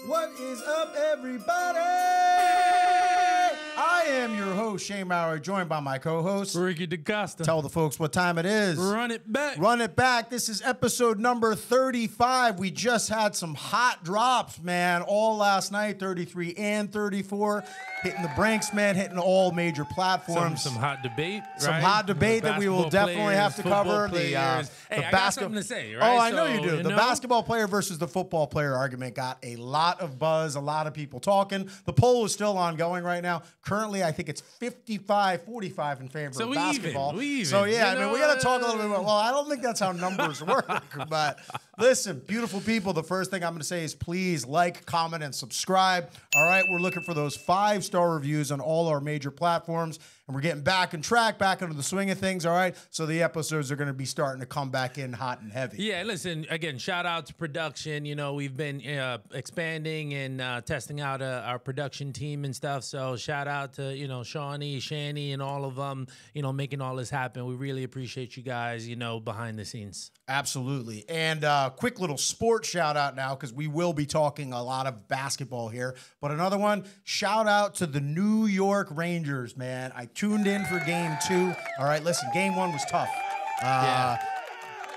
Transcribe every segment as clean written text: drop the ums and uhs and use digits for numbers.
What is up, everybody? I am your host, Shane Maurer, joined by my co-host, Ricky DaCosta. Tell the folks what time it is. Run it back. Run it back. This is episode number 35. We just had some hot drops, man, all last night, 33 and 34. Hitting the Brinks, man, hitting all major platforms. Some hot debate, Some right? hot debate that we will definitely have to cover. Hey, I got something to say, right? Oh, I know you do. You The know? basketball player versus the football player argument got a lot of buzz, a lot of people talking. The poll is still ongoing right now. Currently, I think it's 55-45 in favor of basketball. We even. So, yeah, I mean, we got to talk a little bit more. Well, I don't think that's how numbers work. But listen, beautiful people, the first thing I'm going to say is please like, comment, and subscribe. All right, we're looking for those 5-star reviews on all our major platforms. And we're getting back on track, back into the swing of things, all right? So the episodes are going to be starting to come back in hot and heavy. Yeah, listen, again, shout out to production. You know, we've been expanding and testing out our production team and stuff. So shout out to, you know, Shawnee, Shani, and all of them, you know, making all this happen. We really appreciate you guys, you know, behind the scenes. Absolutely. And quick little sports shout out now, because we will be talking a lot of basketball here. But another one, shout out to the New York Rangers, man. I tuned in for game 2. All right, listen, game 1 was tough.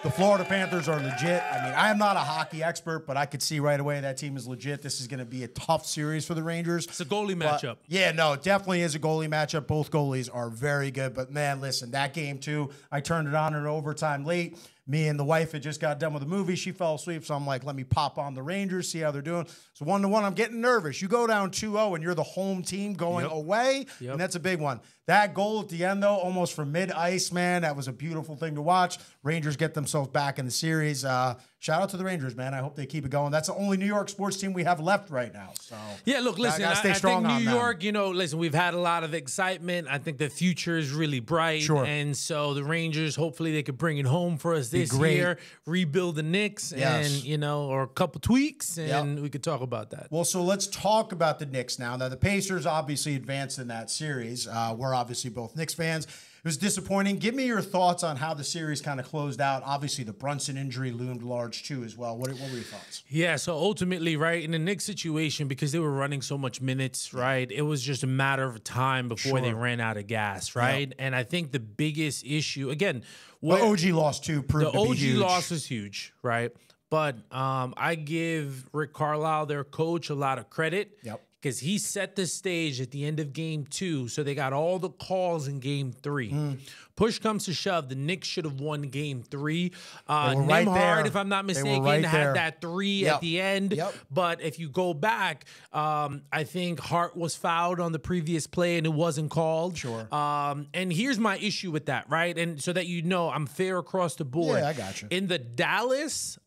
The Florida Panthers are legit. I mean, I am not a hockey expert, but I could see right away that team is legit. This is going to be a tough series for the Rangers. It's a goalie matchup. Yeah, no, it definitely is a goalie matchup. Both goalies are very good. But, man, listen, that game, too, I turned it on in overtime late. Me and the wife had just got done with the movie. She fell asleep, so I'm like, let me pop on the Rangers, see how they're doing. So 1-1, I'm getting nervous. You go down 2-0, and you're the home team going away, and that's a big one. That goal at the end, though, almost from mid-ice, man, that was a beautiful thing to watch. Rangers get themselves back in the series. Shout out to the Rangers, man. I hope they keep it going. That's the only New York sports team we have left right now. So yeah, look, listen, gotta stay I strong think on New them. York, you know, listen, we've had a lot of excitement. I think the future is really bright. Sure. And so the Rangers, hopefully they could bring it home for us this great. year, rebuild the Knicks, and, you know, or a couple tweaks, and we could talk about that. Well, so let's talk about the Knicks now. Now, the Pacers obviously advanced in that series. We're obviously both Knicks fans. It was disappointing. Give me your thoughts on how the series kind of closed out. Obviously, the Brunson injury loomed large, too, as well. What were your thoughts? Yeah, so ultimately, right, in the Knicks situation, because they were running so much minutes, right, it was just a matter of time before they ran out of gas, right? And I think the biggest issue, again, The OG loss, too, proved to be huge. The OG loss was huge, right? But I give Rick Carlisle, their coach, a lot of credit. Yep. Because he set the stage at the end of game 2, so they got all the calls in game 3. Push comes to shove, the Knicks should have won game 3. right there. Nembhard, if I'm not mistaken, right there. had that 3 at the end. Yep. But if you go back, I think Hart was fouled on the previous play and it wasn't called. Sure. And here's my issue with that, right? And so that you know, I'm fair across the board. Yeah, I got you. In the Dallas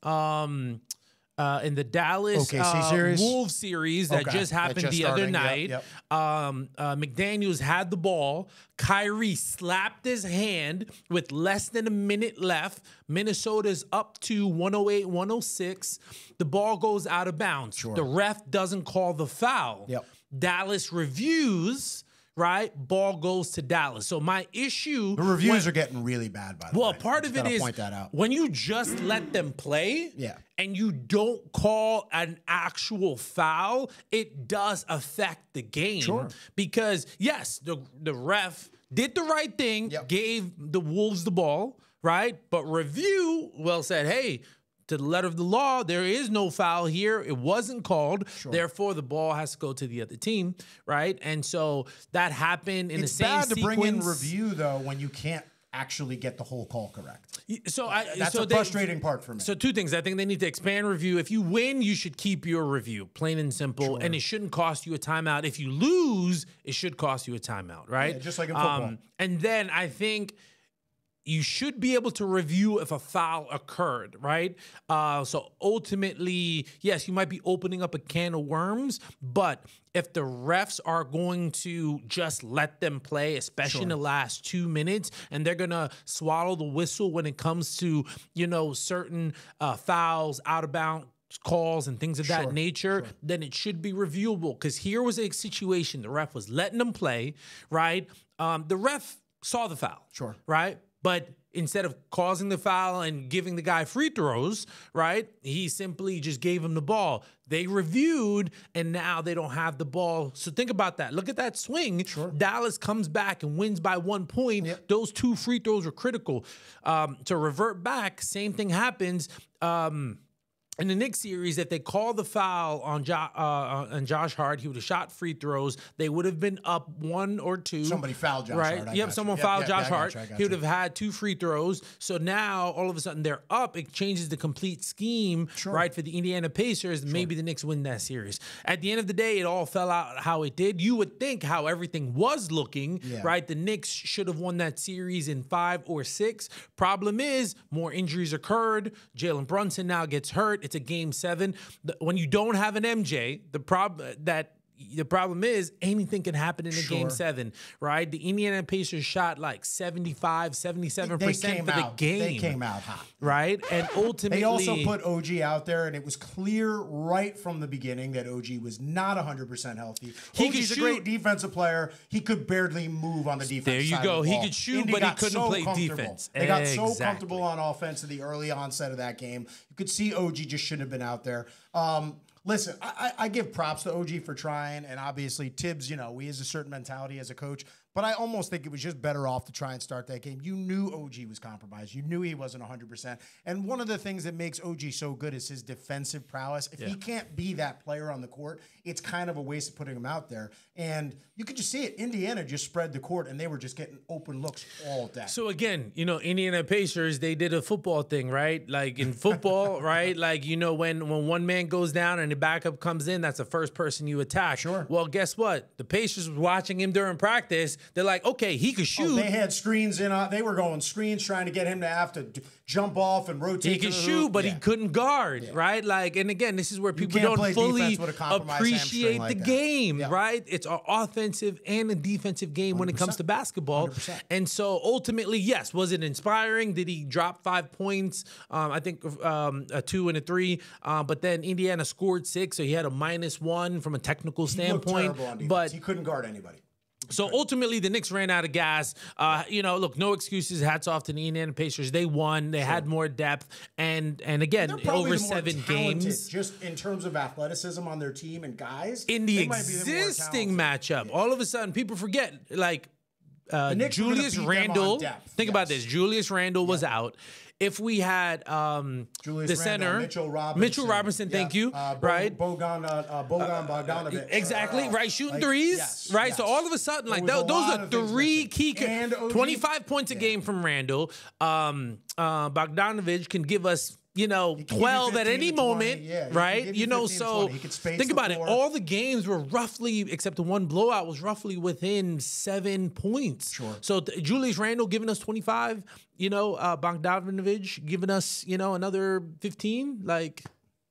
OKC series? Wolves series that just happened just the other starting. night. Yep. McDaniels had the ball. Kyrie slapped his hand with less than a minute left. Minnesota's up to 108-106. The ball goes out of bounds. Sure. The ref doesn't call the foul. Yep. Dallas reviews. Right? Ball goes to Dallas. So my issue... The reviews are getting really bad, by the way. Well, part of it is point that out. when you just let them play and you don't call an actual foul, it does affect the game. Sure. Because, yes, the ref did the right thing, gave the Wolves the ball, right? But review, said, hey, to the letter of the law, there is no foul here. It wasn't called. Sure. Therefore, the ball has to go to the other team, right? And so that happened in the same sequence. It's bad to bring in review, though, when you can't actually get the whole call correct. So that's a frustrating part for me. So 2 things. I think they need to expand review. If you win, you should keep your review, plain and simple. Sure. And it shouldn't cost you a timeout. If you lose, it should cost you a timeout, right? Yeah, just like in football. And then I think you should be able to review if a foul occurred, right? So ultimately, yes, you might be opening up a can of worms, but if the refs are going to just let them play, especially in the last 2 minutes, and they're going to swallow the whistle when it comes to, you know, certain fouls, out of bounds calls and things of that nature, then it should be reviewable. Because here was a situation, the ref was letting them play, right? The ref saw the foul, right? But instead of causing the foul and giving the guy free throws, right, he simply just gave him the ball. They reviewed, and now they don't have the ball. So think about that. Look at that swing. Sure. Dallas comes back and wins by 1 point. Yep. Those 2 free throws were critical. To revert back, same thing happens. In the Knicks series, if they call the foul on Josh Hart, he would have shot free throws. They would have been up 1 or 2. Somebody fouled Josh right? Hart. Yep, someone fouled Josh Hart. He would have had 2 free throws. So now, all of a sudden, they're up. It changes the complete scheme, right, for the Indiana Pacers. Maybe the Knicks win that series. At the end of the day, it all fell out how it did. You would think how everything was looking, right? The Knicks should have won that series in 5 or 6. Problem is, more injuries occurred. Jalen Brunson now gets hurt. It's a game 7. When you don't have an MJ, the problem is anything can happen in a game 7, right? The Indiana Pacers shot like 75, 77% for the game. They came out hot. Right? And ultimately... They also put OG out there, and it was clear right from the beginning that OG was not 100% healthy. OG's a great defensive player. He could barely move on the defense There you side go. Of the ball. He could shoot, Indy but he couldn't play comfortable. defense. They got so comfortable on offense in the early onset of that game. You could see OG just shouldn't have been out there. Listen, I give props to OG for trying, and obviously Tibbs, he has a certain mentality as a coach, but I almost think it was just better off to try and start that game. You knew OG was compromised. You knew he wasn't 100%. And one of the things that makes OG so good is his defensive prowess. If he can't be that player on the court, it's kind of a waste of putting him out there. And you could just see it. Indiana just spread the court, and they were just getting open looks all day. So again, Indiana Pacers, they did a football thing, right? Like in football, right? Like, when one man goes down and the backup comes in, that's the first person you attack. Sure. Well, guess what? The Pacers was watching him during practice. They're like, okay, he could shoot. They had screens in. They were going screens trying to get him to have to jump off and rotate. He could shoot, but he couldn't guard, right? Like, and again, this is where people don't fully appreciate the game, right? It's an offensive and a defensive game when it comes to basketball. 100%. And so ultimately, yes, was it inspiring? Did he drop 5 points? I think a 2 and a 3. But then Indiana scored 6, so he had a -1 from a technical standpoint. But he couldn't guard anybody. So ultimately, the Knicks ran out of gas. Look, no excuses. Hats off to the Indiana Pacers. They won. They had more depth, and again, over 7 games. Just in terms of athleticism on their team and guys, in the existing matchup, all of a sudden, people forget Julius Randle. Think about this: Julius Randle was out. If we had the center, Mitchell Robinson, thank you, right? Bogan Bogdanovic. Exactly, right, shooting threes, right? So all of a sudden, like those are 3 key, 25 points a game from Randle. Bogdanovic can give us 12 at any moment, right? So think about it. All the games were roughly, except the one blowout, was roughly within 7 points. Sure. So Julius Randle giving us 25, Bogdanovic giving us, another 15. Like,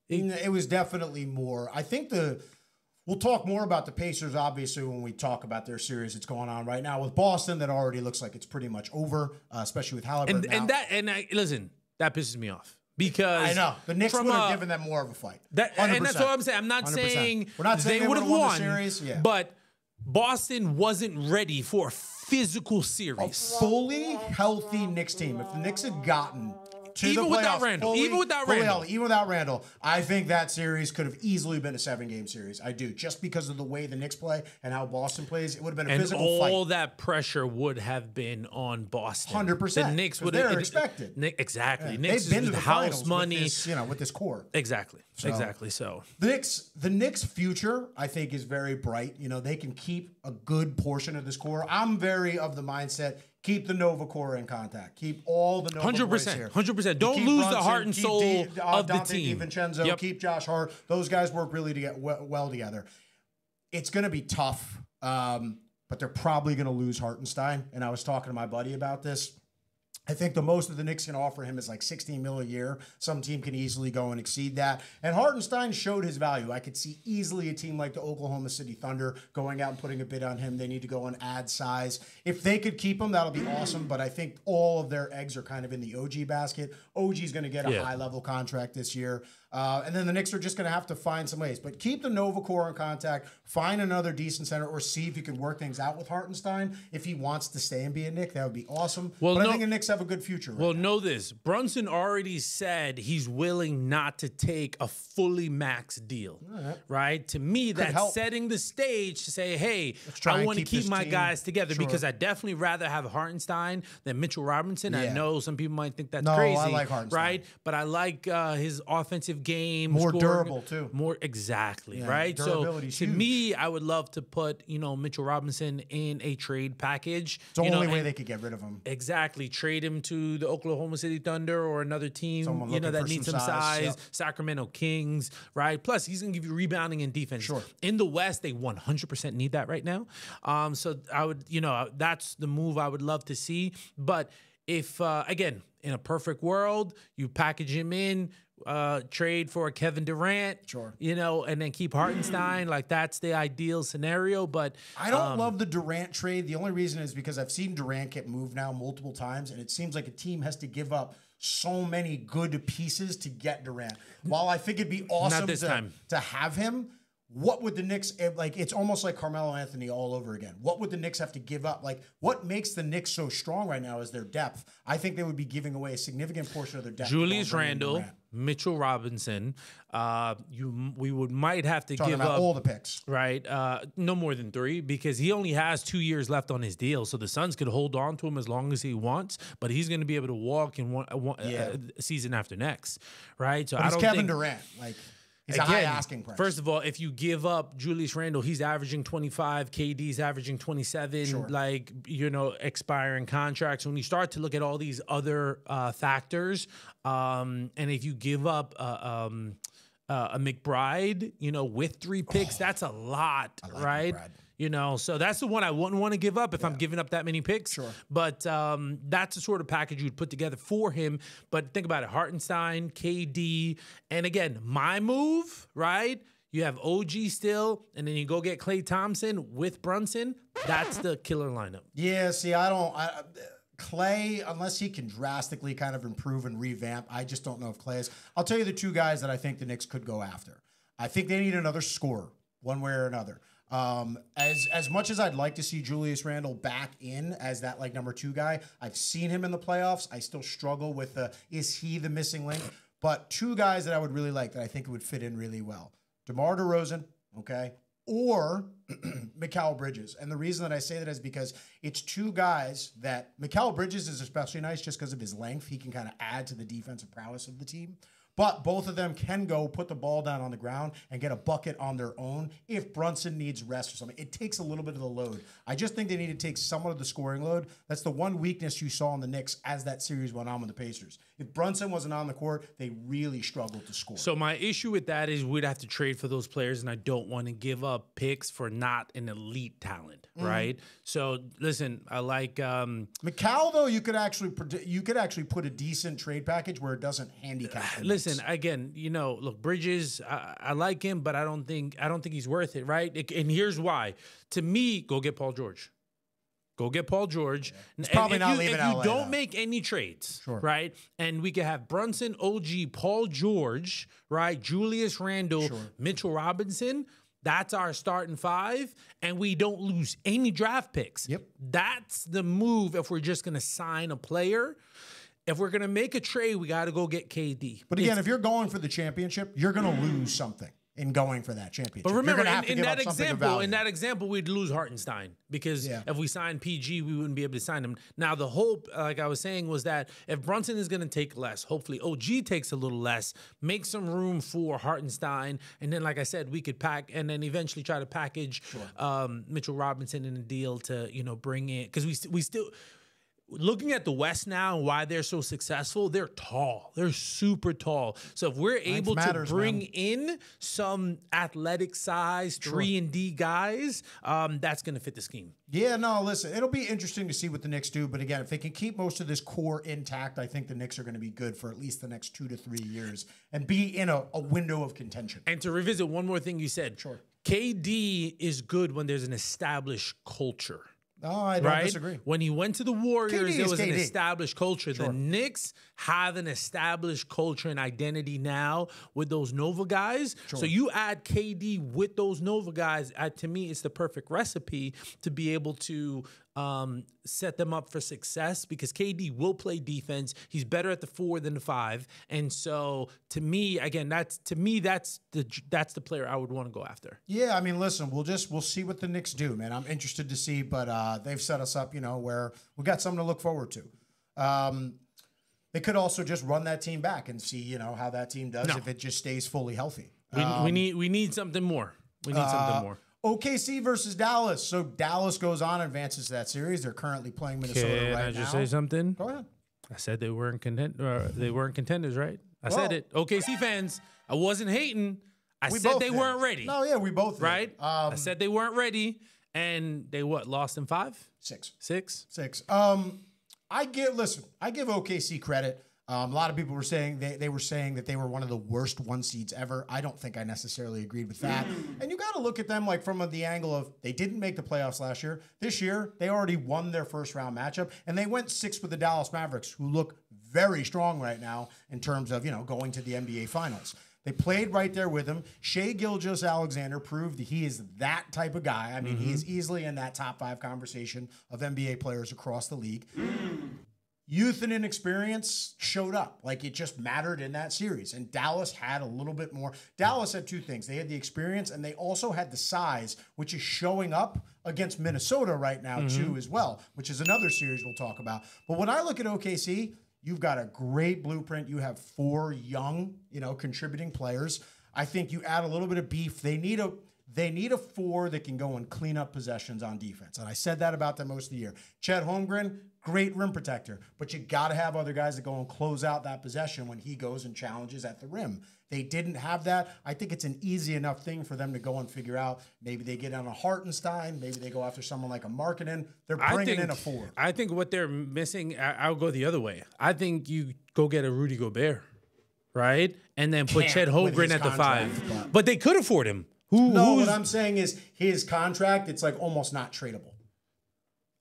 it was definitely more. I think we'll talk more about the Pacers, obviously, when we talk about their series that's going on right now with Boston. That already looks like it's pretty much over, especially with Halliburton. Listen, that pisses me off. Because I know the Knicks would have given them more of a fight. And that's what I'm saying. I'm not 100%. saying We're not saying they would have won the series. Yeah. But Boston wasn't ready for a physical series. A fully healthy Knicks team. If the Knicks had gotten to even the without playoffs, Randle, even without Randle, I think that series could have easily been a 7-game series. I do, just because of the way the Knicks play and how Boston plays. It would have been a physical fight. All that pressure would have been on Boston. 100%. The Knicks would have expected. Exactly. Yeah. Knicks They've been to the house money with this core. Exactly. So the Knicks' future, I think, is very bright. They can keep a good portion of this core. I'm very of the mindset. Keep the Nova core in contact. Keep all the Nova boys here. 100%. Don't lose Brunson, the heart and soul of the team. Dante DiVincenzo, keep Josh Hart. Those guys work really to get well together. It's going to be tough, but they're probably going to lose Hartenstein. And I was talking to my buddy about this. I think the most that the Knicks can offer him is like $16 million a year. Some team can easily go and exceed that. And Hartenstein showed his value. I could see easily a team like the Oklahoma City Thunder going out and putting a bid on him. They need to go and add size. If they could keep him, that'll be awesome. But I think all of their eggs are kind of in the OG basket. OG's going to get a high-level contract this year. And then the Knicks are just going to have to find some ways. But keep the Nova core in contact, find another decent center, or see if you can work things out with Hartenstein. If he wants to stay and be a Knick, that would be awesome. But I think the Knicks have a good future. Well, know this. Brunson already said he's willing not to take a fully max deal, right? To me, that's setting the stage to say, hey, I want to keep my guys together because I definitely rather have Hartenstein than Mitchell Robinson. I know some people might think that's crazy. I like Hartenstein. Right? But I like his offensive game. More durable, too. Exactly, right? So to me, I would love to put, Mitchell Robinson in a trade package. It's the only way they could get rid of him. Exactly. Trade him to the Oklahoma City Thunder or another team, that needs some size. Sacramento Kings, right? Plus, he's going to give you rebounding and defense. Sure. In the West, they 100% need that right now. So I would, that's the move I would love to see. But if, again, in a perfect world, you package him in, trade for Kevin Durant, and then keep Hartenstein. Like, that's the ideal scenario. But I don't love the Durant trade. The only reason is because I've seen Durant get moved now multiple times, and it seems like a team has to give up so many good pieces to get Durant. While I think it'd be awesome to have him, what would the Knicks, it's almost like Carmelo Anthony all over again. What would the Knicks have to give up? Like, what makes the Knicks so strong right now is their depth. I think they would be giving away a significant portion of their depth. Julius Randle, Mitchell Robinson. We might have to give up all the picks, right? No more than 3 because he only has 2 years left on his deal. So the Suns could hold on to him as long as he wants, but he's going to be able to walk in one season after next, right? So but I don't Kevin think Durant, It's a high asking price. First of all, if you give up Julius Randle, he's averaging 25. KD's averaging 27. Expiring contracts. When you start to look at all these other factors, and if you give up a McBride, with 3 picks, that's a lot, right? McBride. So that's the one I wouldn't want to give up if I'm giving up that many picks. Sure. But that's the sort of package you'd put together for him. But think about it, Hartenstein, KD, and again, my move, right? You have OG still, and then you go get Klay Thompson with Brunson. That's the killer lineup. Yeah, see, Klay, unless he can drastically kind of improve and revamp, I just don't know if Klay is. I'll tell you the 2 guys that I think the Knicks could go after. I think they need another scorer, one way or another. As much as I'd like to see Julius Randle back in as that number 2 guy, I've seen him in the playoffs. I still struggle with is he the missing link? But 2 guys that I would really like that I think would fit in really well. DeMar DeRozan, okay, or Mikal Bridges. And the reason that I say that is because it's 2 guys that Mikal Bridges is especially nice just because of his length. He can kind of add to the defensive prowess of the team. But both of them can go put the ball down on the ground and get a bucket on their own if Brunson needs rest or something. It takes a little bit of the load. I just think they need to take somewhat of the scoring load. That's the one weakness you saw in the Knicks as that series went on with the Pacers. If Brunson wasn't on the court, they really struggled to score. So my issue with that is we'd have to trade for those players, and I don't want to give up picks for not an elite talent, right? So listen, I like Mikal, though. You could actually put a decent trade package where it doesn't handicap. Listen, again, look, Bridges, I like him, but I don't think he's worth it, right? And here's why. To me, go get Paul George. Go get Paul George. It's probably not leaving LA. If you don't make any trades, right? And we could have Brunson, OG, Paul George, right? Julius Randle, Mitchell Robinson. That's our starting 5, and we don't lose any draft picks. Yep. That's the move if we're just going to sign a player. If we're going to make a trade, we got to go get KD. But again, if you're going for the championship, you're going to lose something in going for that championship. But remember, in that example, we'd lose Hartenstein because if we signed PG, we wouldn't be able to sign him. Now, the hope, like I was saying, was that if Brunson is going to take less, hopefully OG takes a little less, make some room for Hartenstein, and then, like I said, we could pack and then eventually try to package Mitchell Robinson in a deal to bring in, because we still. Looking at the West now and why they're so successful, they're tall. They're super tall. So if we're able to bring in some athletic size 3-and-D guys, that's going to fit the scheme. Yeah, no, listen, it'll be interesting to see what the Knicks do. But again, if they can keep most of this core intact, I think the Knicks are going to be good for at least the next 2 to 3 years and be in a window of contention. And to revisit one more thing you said, KD is good when there's an established culture. Oh, I don't disagree. When he went to the Warriors, KD there is was an KD. established culture. The Knicks have an established culture and identity now with those Nova guys. So you add KD with those Nova guys, to me, it's the perfect recipe to be able to set them up for success, because KD will play defense. He's better at the 4 than the 5. And so to me, again, that's the player I would want to go after. Yeah, I mean, listen, we'll see what the Knicks do, man. I'm interested to see, but they've set us up, where we got something to look forward to. They could also just run that team back and see, how that team does if it just stays fully healthy. We need something more. We need something more. OKC versus Dallas. So Dallas goes on, advances to that series. They're currently playing Minnesota right now. Can I just say something? Go ahead. I said they weren't contenders, right? I said it. OKC fans, I wasn't hating. I said they weren't ready. No, yeah, we both did. Right? I said they weren't ready, and they lost in 5? 6. 6? I give OKC credit. A lot of people were saying they were saying that they were one of the worst 1 seeds ever. I don't think I necessarily agreed with that. And you got to look at them like from the angle of they didn't make the playoffs last year. This year, they already won their first round matchup, and they went 6 with the Dallas Mavericks, who look very strong right now in terms of, going to the NBA Finals. They played right there with him. Shai Gilgeous-Alexander proved that he is that type of guy. I mean, he is easily in that top 5 conversation of NBA players across the league. Youth and inexperience showed up. Like, it just mattered in that series. And Dallas had a little bit more. Dallas had 2 things. They had the experience, and they also had the size, which is showing up against Minnesota right now, too, as well, which is another series we'll talk about. But when I look at OKC, you've got a great blueprint. You have 4 young, contributing players. I think you add a little bit of beef. They need a 4 that can go and clean up possessions on defense. And I said that about them most of the year. Chet Holmgren, great rim protector, but you got to have other guys that go and close out that possession when he goes and challenges at the rim. They didn't have that. I think it's an easy enough thing for them to go and figure out. Maybe they get on a Hartenstein. Maybe they go after someone like a Markkanen. They're bringing in a 4. I think what they're missing, I'll go the other way. I think you go get a Rudy Gobert, right? And then put Chet Holmgren at the 5. But they could afford him. What I'm saying is his contract, it's like almost not tradable.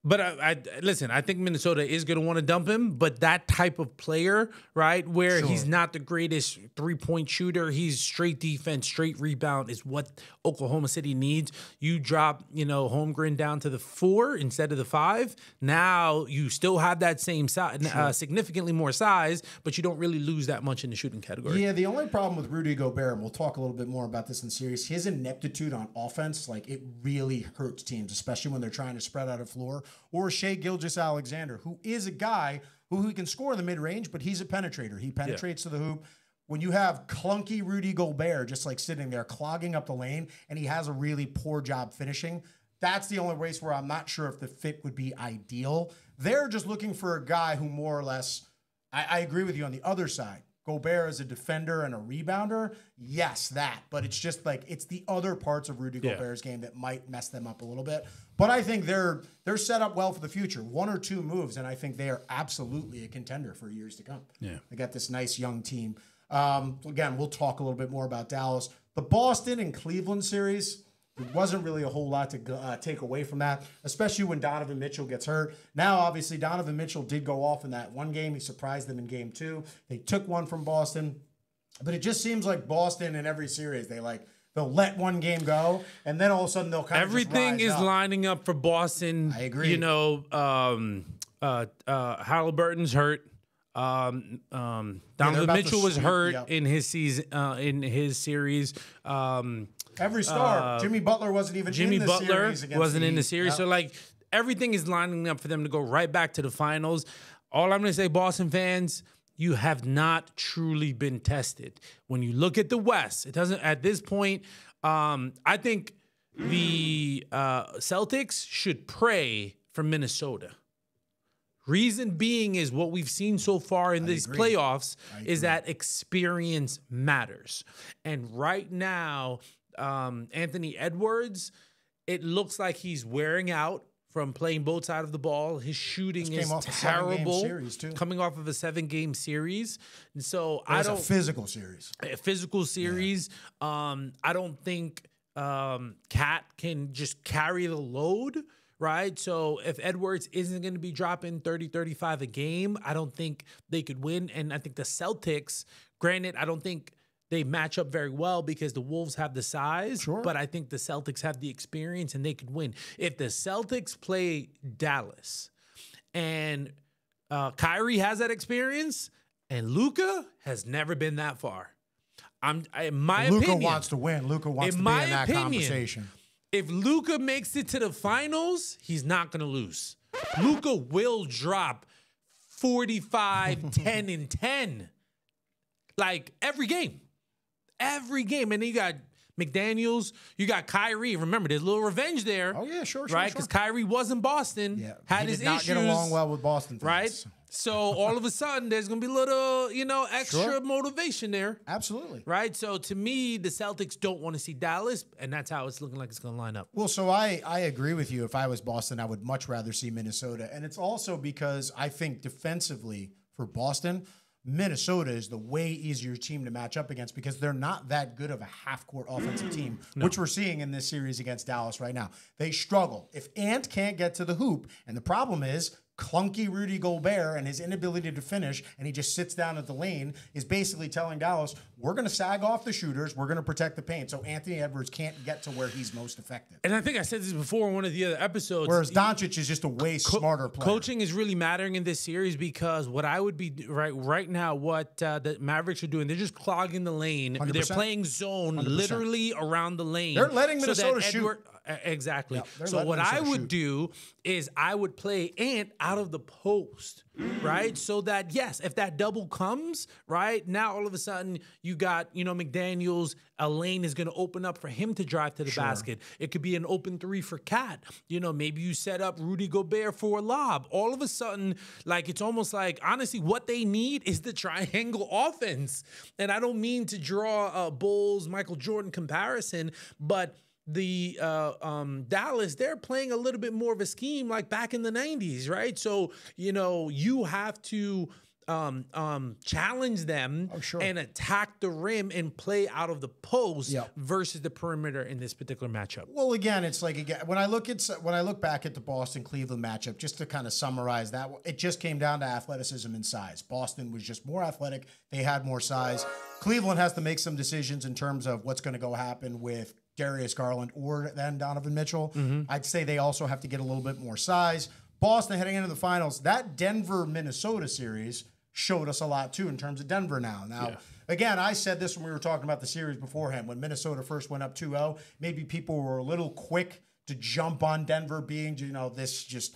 But I listen, I think Minnesota is going to want to dump him, but that type of player, right, where he's not the greatest 3-point shooter, he's straight defense, straight rebound is what Oklahoma City needs. You drop, Holmgren down to the 4 instead of the 5. Now you still have that same size, significantly more size, but you don't really lose that much in the shooting category. Yeah, the only problem with Rudy Gobert, and we'll talk a little bit more about this in the series, his ineptitude on offense, like it really hurts teams, especially when they're trying to spread out a floor. Or Shai Gilgeous-Alexander, who is a guy who can score in the mid-range, but he's a penetrator. He penetrates to the hoop. When you have clunky Rudy Gobert just like sitting there clogging up the lane, and he has a really poor job finishing, that's the only race where I'm not sure if the fit would be ideal. They're just looking for a guy who more or less, I agree with you on the other side. Gobert as a defender and a rebounder, yes, that. But it's just like it's the other parts of Rudy Gobert's game that might mess them up a little bit. But I think they're set up well for the future. 1 or 2 moves, and I think they are absolutely a contender for years to come. Yeah, they got this nice young team. Again, we'll talk a little bit more about Dallas. The Boston and Cleveland series. There wasn't really a whole lot to take away from that, especially when Donovan Mitchell gets hurt. Now, obviously, Donovan Mitchell did go off in that one game. He surprised them in game 2. They took one from Boston. But it just seems like Boston in every series, they'll let one game go, and then all of a sudden they'll kind of everything is up. Lining up for Boston. I agree. Halliburton's hurt. Donovan Mitchell was hurt in his season, in his series. Every star. Jimmy Butler wasn't even in the series against wasn't in the series. Yep. So, everything is lining up for them to go right back to the finals. All I'm going to say, Boston fans, you have not truly been tested. When you look at the West, it doesn't, at this point, I think the Celtics should pray for Minnesota. Reason being is what we've seen so far in these playoffs is that experience matters. And right now, Anthony Edwards, it looks like he's wearing out from playing both sides of the ball. His shooting is terrible. Coming off of a 7-game series. And so a physical series. A physical series. Yeah. I don't think Cat can just carry the load. right? So if Edwards isn't going to be dropping 30, 35 a game, I don't think they could win. And I think the Celtics, granted, I don't think they match up very well because the Wolves have the size, Sure. but I think the Celtics have the experience and they could win. If the Celtics play Dallas and Kyrie has that experience and Luka has never been that far. In my opinion, Luka wants to win. Luka wants to be in that conversation. If Luka makes it to the finals, he's not going to lose. Luka will drop 45, 10, and 10. Like every game. Every game. And then you got McDaniels, you got Kyrie. Remember, there's a little revenge there. Oh, yeah, sure. Right? Because Kyrie was in Boston, had he his did not issues. get along well with Boston fans. Right? So all of a sudden, there's going to be a little, extra motivation there. Absolutely. Right? So to me, the Celtics don't want to see Dallas, and that's how it's looking like it's going to line up. Well, so I agree with you. If I was Boston, I would much rather see Minnesota. And it's also because I think defensively for Boston, Minnesota is the way easier team to match up against because they're not that good of a half-court offensive team, which we're seeing in this series against Dallas right now. They struggle. If Ant can't get to the hoop, and the problem is clunky Rudy Gobert and his inability to finish, and he just sits down at the lane, is basically telling Dallas, we're going to sag off the shooters, we're going to protect the paint, so Anthony Edwards can't get to where he's most effective. And I think I said this before in one of the other episodes. Whereas Doncic is just a way smarter player. Coaching is really mattering in this series because what I would be right now, what the Mavericks are doing, they're just clogging the lane. 100%. They're playing zone 100%. literally around the lane. They're letting Minnesota shoot. Exactly. They're So letting what I Minnesota would shoot. do is I would play Ant out of the post, right? So that, yes, if that double comes, right, now all of a sudden you got, McDaniels, a lane is going to open up for him to drive to the basket. It could be an open three for Cat. Maybe you set up Rudy Gobert for a lob. All of a sudden, like, it's almost like, honestly, what they need is the triangle offense. And I don't mean to draw a Bulls, Michael Jordan comparison, but the Dallas, they're playing a little bit more of a scheme like back in the 90s, right? So, you have to challenge them and attack the rim and play out of the post versus the perimeter in this particular matchup. Well, again, it's like when I look back at the Boston-Cleveland matchup, just to kind of summarize that, it just came down to athleticism and size. Boston was just more athletic; they had more size. Cleveland has to make some decisions in terms of what's going to go happen with Darius Garland or then Donovan Mitchell. I'd say they also have to get a little bit more size. Boston heading into the finals, that Denver-Minnesota series showed us a lot too in terms of Denver now. Again, I said this when we were talking about the series beforehand. When Minnesota first went up 2-0, maybe people were a little quick to jump on Denver being, this just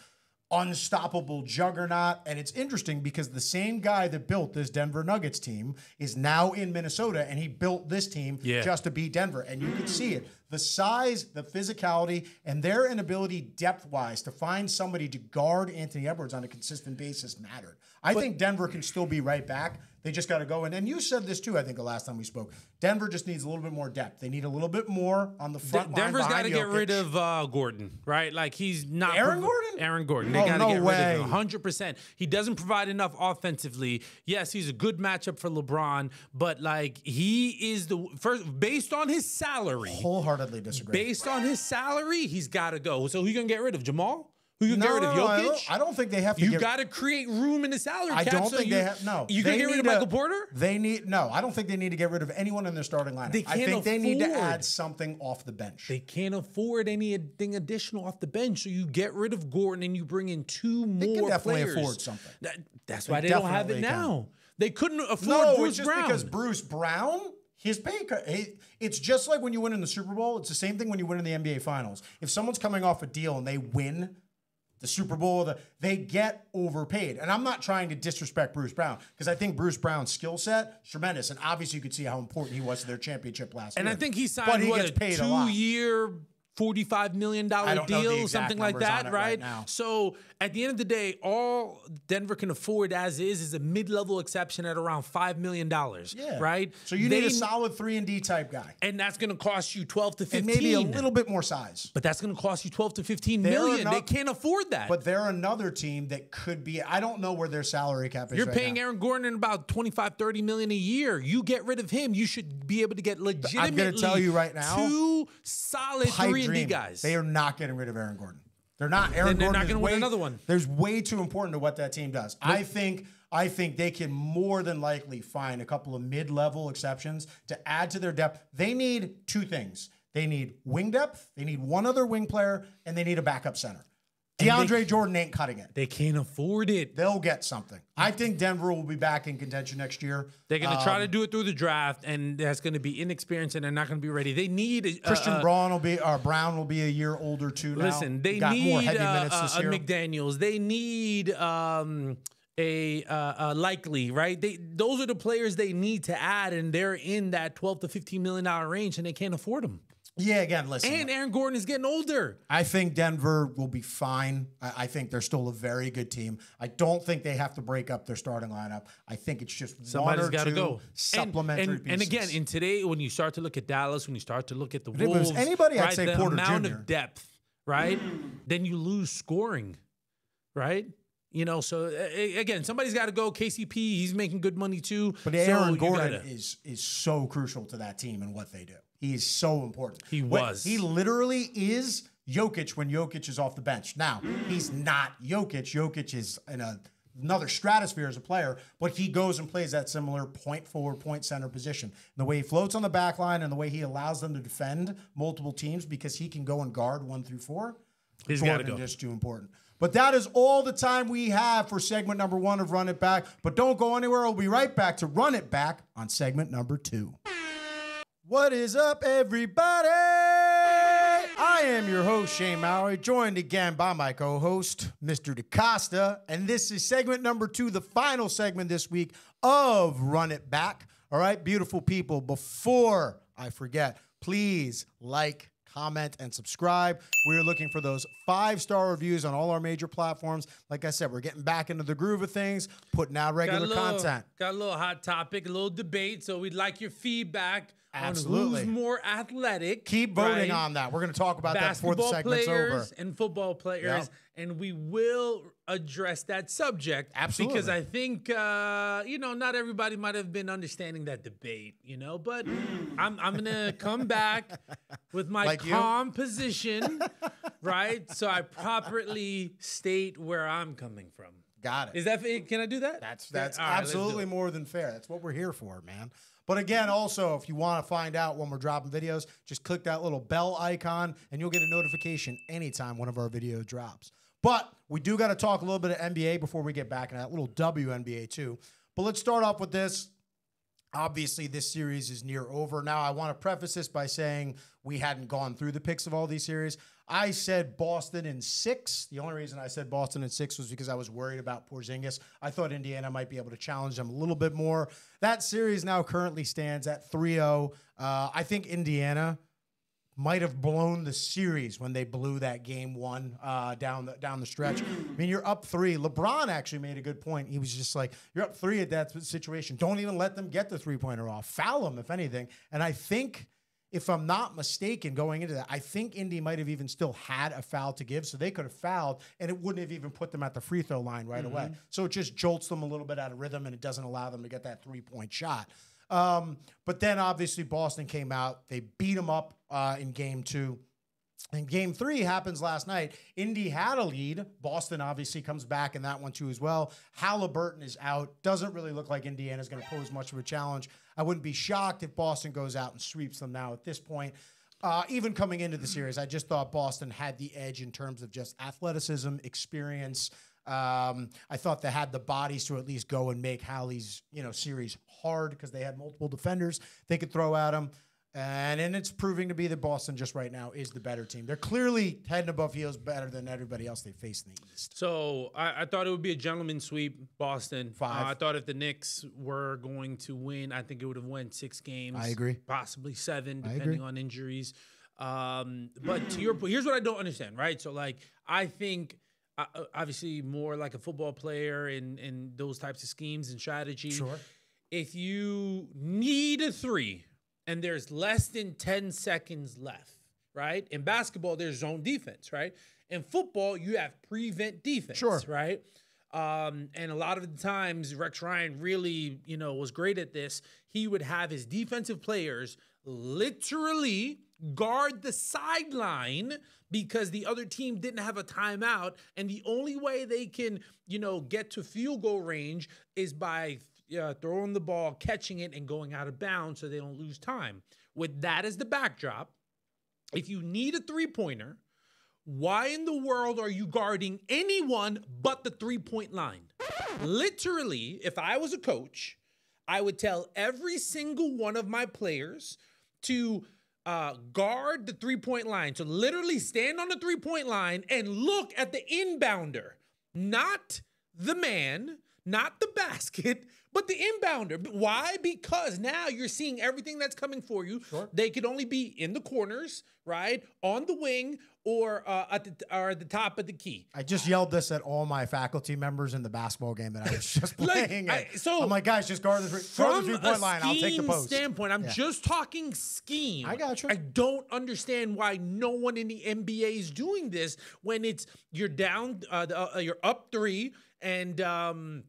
unstoppable juggernaut. And it's interesting because the same guy that built this Denver Nuggets team is now in Minnesota, and he built this team just to beat Denver. And you could see it. The size, the physicality, and their inability depth-wise to find somebody to guard Anthony Edwards on a consistent basis mattered. I think Denver can still be right back. They just got to go in. And you said this too, I think, the last time we spoke. Denver just needs a little bit more depth. They need a little bit more on the front line. Denver's got to Jokic. get rid of Gordon, right? Like, he's not... Aaron Gordon? Aaron Gordon. They got to get rid of him 100%. He doesn't provide enough offensively. Yes, he's a good matchup for LeBron, but, like, he is the first... Based on his salary... Wholeheartedly disagree. Based on his salary, he's got to go. So who you going to get rid of? Jamal? Who you get rid of? Jokic? I don't think they have to. You got to create room in the salary cap. I don't think they have. No, you can get rid of Michael Porter. I don't think they need to get rid of anyone in their starting lineup. I think they need to add something off the bench. They can't afford anything additional off the bench, so you get rid of Gordon and you bring in two more players. They can definitely afford something. That's why they don't have it now. They couldn't afford Bruce just Brown. Because Bruce Brown. His pay cut, it's just like when you win in the Super Bowl. It's the same thing when you win in the NBA Finals. If someone's coming off a deal and they win the Super Bowl, they get overpaid. And I'm not trying to disrespect Bruce Brown because I think Bruce Brown's skill set is tremendous. And obviously you could see how important he was to their championship last year. And I think he signed a 2-year, $45 million deal, something like that, right? So at the end of the day, all Denver can afford as is a mid-level exception at around $5 million, right? So you need a solid 3-and-D type guy. And that's going to cost you 12 to 15. And maybe a little bit more size. But that's going to cost you 12 to 15 million. They can't afford that. But they're another team that could be, I don't know where their salary cap is. You're paying Aaron Gordon about 25, 30 million a year. You get rid of him, you should be able to get legitimately I'm going to tell you right now, 2 solid 3-and-D guys. They are not getting rid of Aaron Gordon. They're not. Aaron they're Gordon not is going to win way- another one. There's way too important to what that team does. I think they can more than likely find a couple of mid-level exceptions to add to their depth. They need two things. They need wing depth, they need one other wing player, and they need a backup center. DeAndre Jordan ain't cutting it. They can't afford it. They'll get something. I think Denver will be back in contention next year. They're going to try to do it through the draft, and that's going to be inexperienced, and they're not going to be ready. They need Christian Brown will be a year older too now. Listen, they got need more heavy minutes this year. McDaniels. They need Likely, right? Those are the players they need to add, and they're in that $12 to $15 million range, and they can't afford them. Yeah, again, listen. And Aaron Gordon is getting older. I think Denver will be fine. I think they're still a very good team. I don't think they have to break up their starting lineup. I think it's just Somebody's got to go. supplementary pieces. And again, in today, when you start to look at Dallas, when you start to look at the if it was Wolves, anybody, I'd right, say the Porter amount Jr. of depth, right? Then you lose scoring, right? You know, so again, somebody's got to go. KCP, he's making good money too. But Aaron Gordon is so crucial to that team and what they do. He is so important. He was. He literally is Jokic when Jokic is off the bench. Now, he's not Jokic. Jokic is in another stratosphere as a player, but he goes and plays that similar point forward, point center position. And the way he floats on the back line and the way he allows them to defend multiple teams because he can go and guard 1 through 4. He's got to go. Just too important. But that is all the time we have for segment number 1 of Run It Back. But don't go anywhere. We'll be right back to Run It Back on segment number 2. What is up, everybody? I am your host, Shane Mowry, joined again by my co-host, Mr. DaCosta. And this is segment number 2, the final segment this week of Run It Back. All right, beautiful people, before I forget, please like, comment, and subscribe. We're looking for those 5-star reviews on all our major platforms. Like I said, we're getting back into the groove of things, putting out regular content. Got a little hot topic, a little debate, so we'd like your feedback Absolutely. on who's more athletic. Keep voting on that. We're going to talk about that before the segment's over. And football players, and we will address that subject. Absolutely. Because I think, not everybody might have been understanding that debate, but I'm going to come back with my calm position, right? So I properly state where I'm coming from. Got it. Is that, can I do that? That's All right, absolutely more than fair. That's what we're here for, man. But again, also, if you want to find out when we're dropping videos, just click that little bell icon and you'll get a notification anytime one of our videos drops. But we do got to talk a little bit of NBA before we get back into that little WNBA too. But let's start off with this. Obviously, this series is near over. Now, I want to preface this by saying we hadn't gone through the picks of all these series. I said Boston in 6. The only reason I said Boston in 6 was because I was worried about Porzingis. I thought Indiana might be able to challenge them a little bit more. That series now currently stands at 3-0. I think Indiana might have blown the series when they blew that game 1 down the stretch. I mean, you're up 3. LeBron actually made a good point. He was just like, you're up 3 at that situation. Don't even let them get the three-pointer off. Foul them, if anything. And I think, if I'm not mistaken, going into that, I think Indy might have even still had a foul to give, so they could have fouled, and it wouldn't have even put them at the free throw line right away. So it just jolts them a little bit out of rhythm, and it doesn't allow them to get that three-point shot. But then, obviously, Boston came out. They beat them up in Game 2. And Game 3 happens last night. Indy had a lead. Boston obviously comes back in that one too as well. Halliburton is out. Doesn't really look like Indiana's going to pose much of a challenge. I wouldn't be shocked if Boston goes out and sweeps them now at this point. Even coming into the series, I just thought Boston had the edge in terms of just athleticism, experience. I thought they had the bodies to at least go and make Hallie's series hard because they had multiple defenders they could throw at him. And it's proving to be that Boston just right now is the better team. They're clearly head and above heels better than everybody else they face in the East. So I thought it would be a gentleman's sweep, Boston. 5. I thought if the Knicks were going to win, I think it would have won 6 games. I agree. Possibly 7, depending on injuries. But to your point, here's what I don't understand, right? So, I think obviously more like a football player in those types of schemes and strategy. Sure. If you need a 3 and there's less than 10 seconds left, right? In basketball, there's zone defense, right? In football, you have prevent defense, sure, right? And a lot of the times, Rex Ryan really, was great at this. He would have his defensive players literally guard the sideline because the other team didn't have a timeout. And the only way they can, get to field goal range is by throwing the ball, catching it, and going out of bounds so they don't lose time. With that as the backdrop, if you need a three-pointer, why in the world are you guarding anyone but the three-point line? Literally, if I was a coach, I would tell every single one of my players to guard the three-point line. So literally stand on the three-point line and look at the inbounder, not the man, not the basket, but the inbounder. Why? Because now you're seeing everything that's coming for you. Sure. They could only be in the corners, right? On the wing or at the top of the key. I just yelled this at all my faculty members in the basketball game that I was just playing. I'm like, guys, just guard the three-point line. I'll take the post. Standpoint, I'm just talking scheme. I got you. I don't understand why no one in the NBA is doing this when you're down, you're up 3, and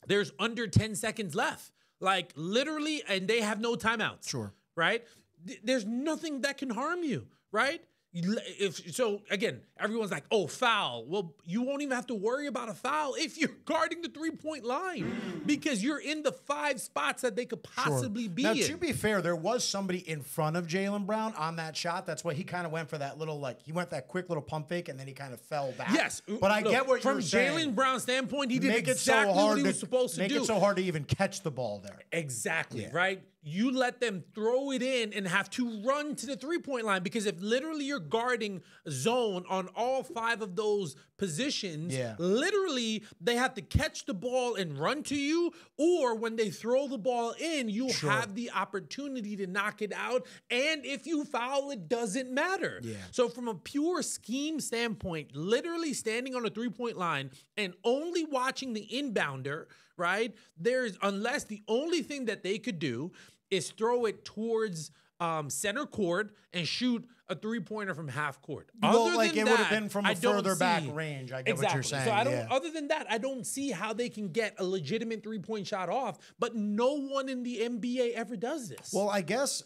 there's under 10 seconds left. Like literally, and they have no timeouts. Sure. Right? There's nothing that can harm you, right? So again, everyone's like, oh, foul. Well, you won't even have to worry about a foul if you're guarding the three-point line because you're in the 5 spots that they could possibly be in. Now, to be fair, there was somebody in front of Jaylen Brown on that shot. That's why he kind of went for that little, he went that quick little pump fake and then he kind of fell back. Yes. But I get what you're saying. From Jaylen Brown's standpoint, he did exactly what he was supposed to do. Make it so hard to even catch the ball there. Exactly, right? You let them throw it in and have to run to the three-point line because if literally you're guarding zone on all 5 of those positions, literally they have to catch the ball and run to you, or when they throw the ball in, you'll have the opportunity to knock it out, and if you foul, it doesn't matter. So from a pure scheme standpoint, literally standing on a three-point line and only watching the inbounder, right? Unless the only thing that they could do is throw it towards center court and shoot a three-pointer from half court. Well, it would have been from a further back range. I get what you're saying. So other than that, I don't see how they can get a legitimate three-point shot off, but no one in the NBA ever does this. Well, I guess,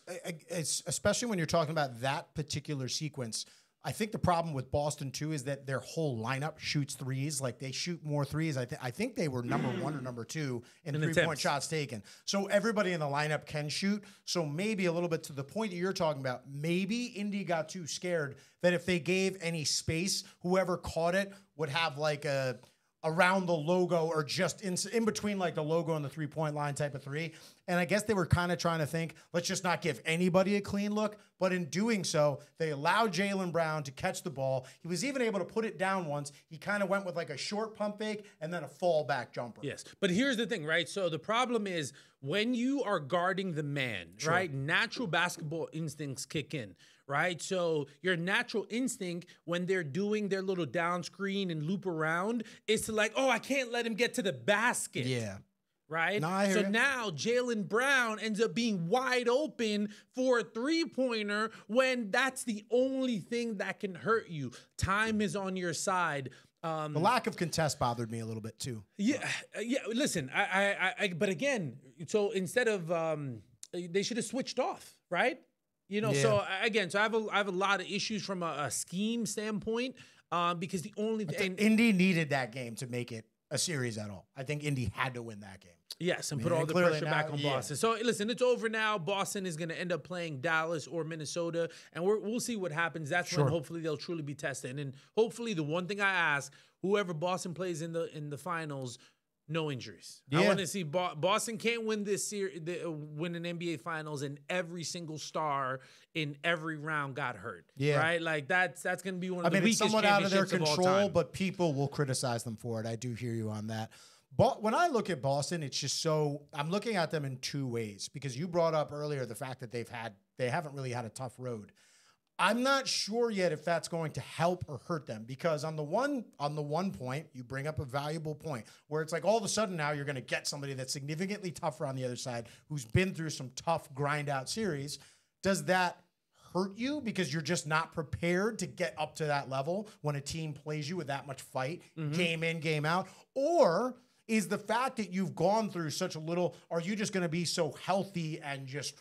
it's, especially when you're talking about that particular sequence, I think the problem with Boston, too, is that their whole lineup shoots threes. Like, they shoot more threes. I think they were number 1 or number 2 in three-point shots taken. So everybody in the lineup can shoot. So maybe a little bit to the point that you're talking about, maybe Indy got too scared that if they gave any space, whoever caught it would have like around the logo or just in between like the logo and the three-point line type of three. And I guess they were kind of trying to think, let's just not give anybody a clean look. But in doing so, they allowed Jaylen Brown to catch the ball. He was even able to put it down once. He kind of went with like a short pump fake and then a fallback jumper. Yes. But here's the thing, right? So the problem is when you are guarding the man, right? Natural basketball instincts kick in. Right? So your natural instinct when they're doing their little down screen and loop around is to like, oh, I can't let him get to the basket. Yeah. Right? No, I hear you. Now Jaylen Brown ends up being wide open for a three-pointer when that's the only thing that can hurt you. Time is on your side. The lack of contest bothered me a little bit too. Yeah. Listen, but again, so instead of they should have switched off, right? So again, I have a lot of issues from a scheme standpoint because the only thing Indy needed that game to make it a series at all. I think Indy had to win that game. Yes, and put all the pressure back on Boston. So listen, it's over now. Boston is going to end up playing Dallas or Minnesota, and we'll see what happens. That's when hopefully they'll truly be tested. And hopefully the one thing I ask, whoever Boston plays in the finals, no injuries. I want to see Boston can't win this series, win an NBA Finals, and every single star in every round got hurt. Yeah, right. Like that's going to be one of the weakest it's somewhat out of their championships control, but people will criticize them for it. I do hear you on that. But when I look at Boston, it's just I'm looking at them in 2 ways because you brought up earlier the fact that they haven't really had a tough road. I'm not sure yet if that's going to help or hurt them because on the one point, you bring up a valuable point where it's like all of a sudden now you're going to get somebody that's significantly tougher on the other side who's been through some tough grind out series. Does that hurt you because you're just not prepared to get up to that level when a team plays you with that much fight, game in, game out? Or is the fact that you've gone through such a little, are you just going to be so healthy and just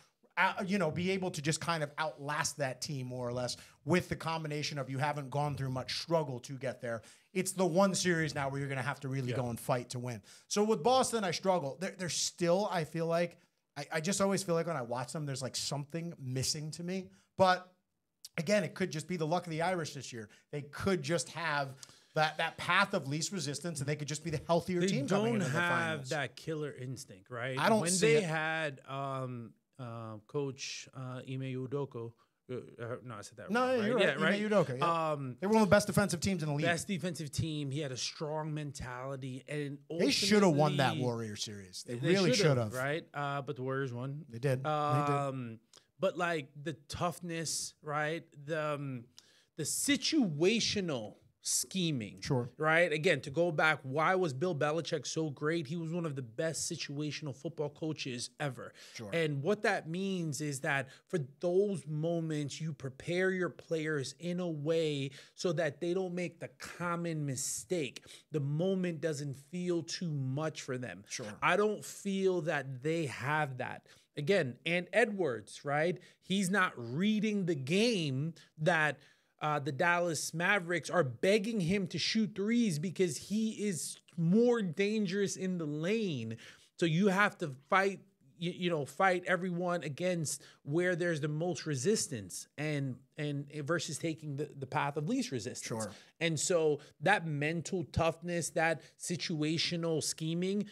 be able to just kind of outlast that team more or less with the combination of you haven't gone through much struggle to get there. It's the one series now where you're going to have to really go and fight to win. So with Boston, I struggle. They're still, I feel like, I just always feel like when I watch them, there's like something missing to me. But again, it could just be the luck of the Irish this year. They could just have that path of least resistance, and they could just be the healthier team coming into the finals. They don't have that killer instinct, right? I don't see it. When they had Coach Ime Udoka. No, I said that no, wrong. You're right. Yeah, right. Ime Udoka, yeah. They were one of the best defensive teams in the league. Best defensive team. He had a strong mentality, and they should have won that Warrior series. They really should have, right? But the Warriors won. They did. They did. But like the toughness, right? The situational scheming. Sure. Right? Again, to go back, why was Bill Belichick so great? He was one of the best situational football coaches ever. Sure. And what that means is that for those moments, you prepare your players in a way so that they don't make the common mistake. The moment doesn't feel too much for them. Sure. I don't feel that they have that. Again, and Edwards, right? He's not reading the game that the Dallas Mavericks are begging him to shoot threes because he is more dangerous in the lane. So you have to fight, fight everyone against where there's the most resistance and versus taking the path of least resistance. Sure. And so that mental toughness, that situational scheming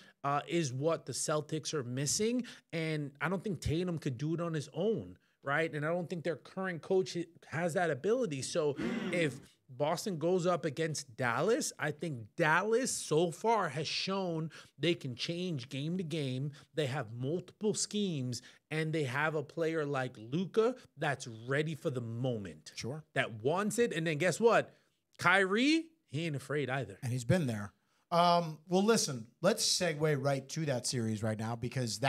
is what the Celtics are missing. And I don't think Tatum could do it on his own. Right. And I don't think their current coach has that ability. So if Boston goes up against Dallas, I think Dallas so far has shown they can change game to game. They have multiple schemes, and they have a player like Luka that's ready for the moment. Sure. That wants it. And then guess what? Kyrie, he ain't afraid either. And he's been there. Well, listen, let's segue right to that series right now, because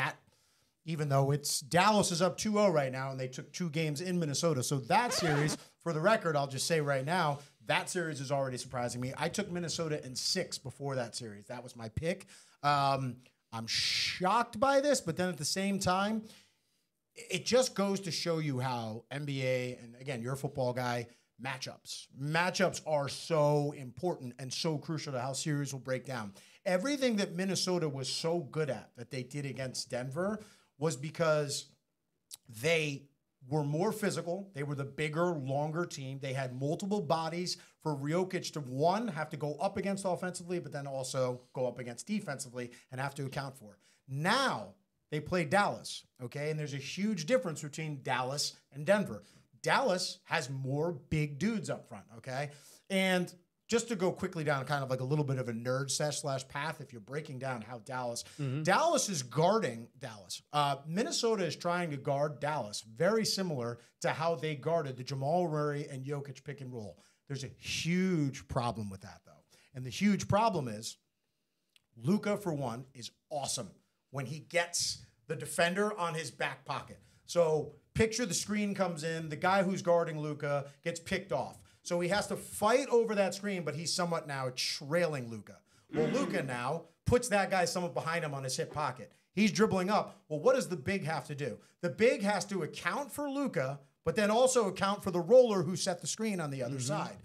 even though Dallas is up 2-0 right now, and they took 2 games in Minnesota. So that series, for the record, I'll just say right now, that series is already surprising me. I took Minnesota in 6 before that series. That was my pick. I'm shocked by this, but then at the same time, it just goes to show you how NBA, and again, you're a football guy, matchups are so important and so crucial to how series will break down. Everything that Minnesota was so good at that they did against Denver was because they were more physical. They were the bigger, longer team. They had multiple bodies for Jokic to, one, have to go up against offensively, but then also go up against defensively and have to account for. Now they play Dallas, okay? And there's a huge difference between Dallas and Denver. Dallas has more big dudes up front, okay? And just to go quickly down kind of like a little bit of a nerd / path, if you're breaking down how Dallas is guarding Dallas. Minnesota is trying to guard Dallas, very similar to how they guarded the Jamal Murray and Jokic pick and roll. There's a huge problem with that, though. And the huge problem is Luka, for one, is awesome when he gets the defender on his back pocket. So picture the screen comes in, the guy who's guarding Luka gets picked off. So he has to fight over that screen, but he's somewhat now trailing Luka. Well, Luka now puts that guy somewhat behind him on his hip pocket. He's dribbling up. Well, what does the big have to do? The big has to account for Luka, but then also account for the roller who set the screen on the other side.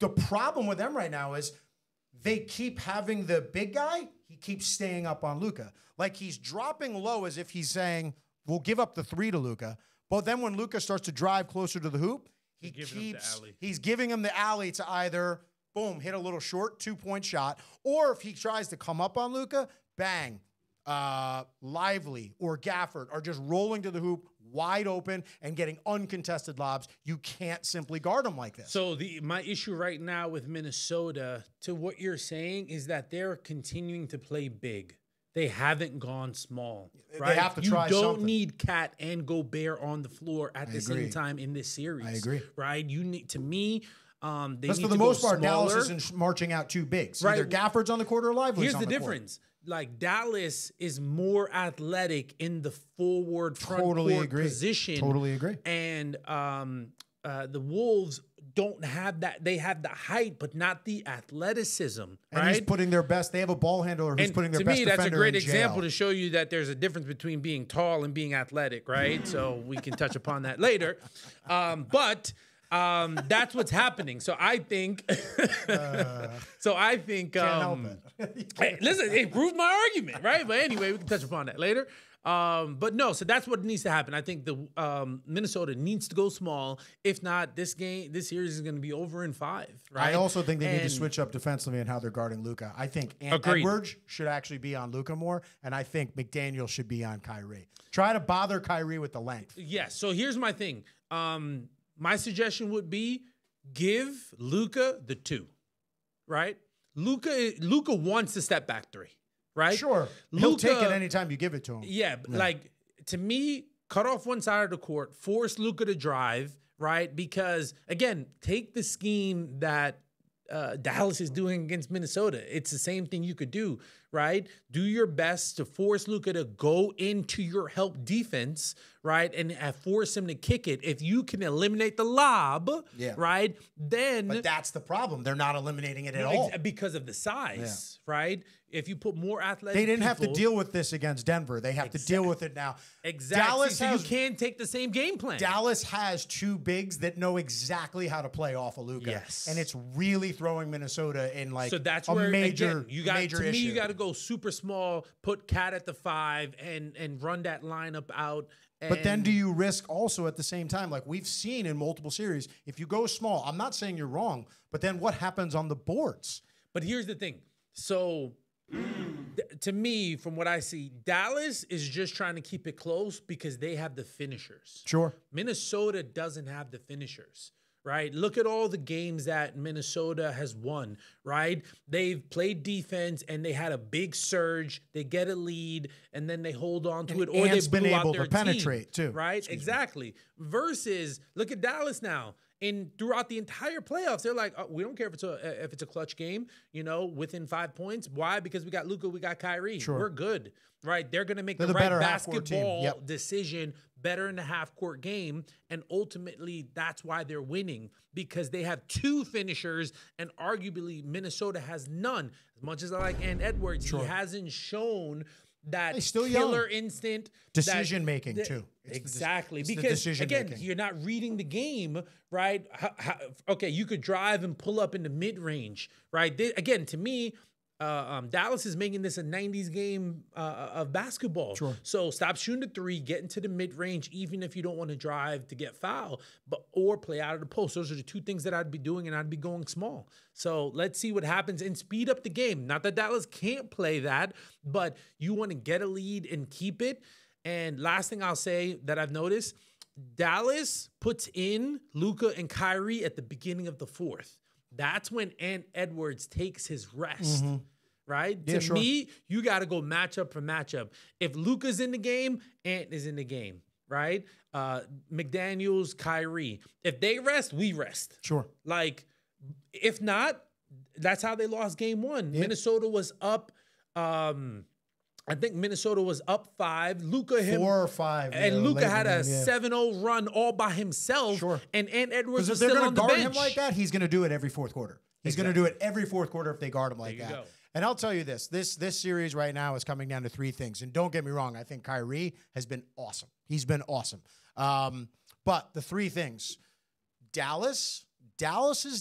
The problem with them right now is they keep having the big guy. He keeps staying up on Luka. Like he's dropping low as if he's saying, we'll give up the 3 to Luka. But then when Luka starts to drive closer to the hoop, he's giving him the alley to either, boom, hit a little short 2-point shot, or if he tries to come up on Luka, bang, Lively or Gafford are just rolling to the hoop wide open and getting uncontested lobs. You can't simply guard them like this. So my issue right now with Minnesota, to what you're saying, is that they're continuing to play big. They haven't gone small. Right? They have to try something. You don't need Cat and Gobert on the floor at the same time in this series. I agree. Right? You need, to me, they That's need for the to most go part, smaller. Dallas isn't marching out 2 bigs. Right. Either Gafford's on the court or Lively's on the court. Here's the difference. Like Dallas is more athletic in the forward front court position. Totally agree. And the Wolves don't have that. They have the height, but not the athleticism. And right? he's putting their best. They have a ball handler who's And putting their to best me, that's a defender great in jail. example to show you that there's a difference between being tall and being athletic, right? So we can touch upon that later. But that's what's happening. So I think, Can't help it. hey, listen, it proved my argument, right? But anyway, we can touch upon that later. But no, so that's what needs to happen. I think the Minnesota needs to go small. If not, this series is going to be over in 5. Right? I also think they need to switch up defensively and how they're guarding Luka. I think Edwards should actually be on Luka more, and I think McDaniel should be on Kyrie. Try to bother Kyrie with the length. Yes. So here's my thing. My suggestion would be give Luka the 2, right? Luka wants to step back 3, right? Sure. He'll take it anytime you give it to him. Yeah, like to me, cut off one side of the court, force Luka to drive, right? Because again, take the scheme that Dallas is doing against Minnesota. It's the same thing you could do, right? Do your best to force Luka to go into your help defense, right? And force him to kick it. If you can eliminate the lob, right? Then. But that's the problem. They're not eliminating it at all. Because of the size, right? If you put more athletic They didn't have to deal with this against Denver. They have to deal with it now. Exactly. Dallas so you can't take the same game plan. Dallas has 2 bigs that know exactly how to play off of Luka. Yes. And it's really throwing Minnesota in like so that's a where, major, again, you got, major to issue. me, you got to go super small, put Cat at the 5 and run that lineup out. But then do you risk also at the same time, like we've seen in multiple series, if you go small, I'm not saying you're wrong, but then what happens on the boards? But here's the thing. So to me, from what I see, Dallas is just trying to keep it close because they have the finishers. Sure. Minnesota doesn't have the finishers, right? Look at all the games that Minnesota has won, right? They've played defense and they had a big surge. They get a lead and then they hold on to it, or they've been blew out able their to penetrate team, too. right? Exactly. Versus, look at Dallas now. And throughout the entire playoffs, they're like, oh, we don't care if it's a clutch game, within 5 points. Why? Because we got Luka, we got Kyrie. Sure. We're good, right? They're going to make They're the the right better half-court team. basketball Yep. decision better in the half-court game. And ultimately, that's why they're winning, because they have 2 finishers, and arguably Minnesota has none. As much as I like Ant Edwards, he hasn't shown that He's still killer young. instant. Decision making, too. Exactly. It's the Because, decision again, making. you're not reading the game, right? Okay, you could drive and pull up in the mid-range, right? Again, to me, Dallas is making this a 90s game of basketball. Sure. So stop shooting the 3, get into the mid-range, even if you don't want to drive to get foul, or play out of the post. Those are the 2 things that I'd be doing, and I'd be going small. So let's see what happens and speed up the game. Not that Dallas can't play that, but you want to get a lead and keep it. And last thing I'll say that I've noticed, Dallas puts in Luka and Kyrie at the beginning of the 4th. That's when Ant Edwards takes his rest, right? Yeah, to me, you got to go matchup for matchup. If Luka's in the game, Ant is in the game, right? McDaniels, Kyrie. If they rest, we rest. Sure. Like, if not, that's how they lost game 1. Yeah. Minnesota was up. I think Minnesota was up 5. Luka 4 or 5. and Luka had a game, 7-0 run all by himself. Sure. And Ant Edwards Because was if they're still going on to the guard bench. him like that, he's going to do it every 4th quarter. He's going to do it every 4th quarter if they guard him like There you that. go. And I'll tell you this series right now is coming down to 3 things. And don't get me wrong, I think Kyrie has been awesome. He's been awesome. But the 3 things, Dallas's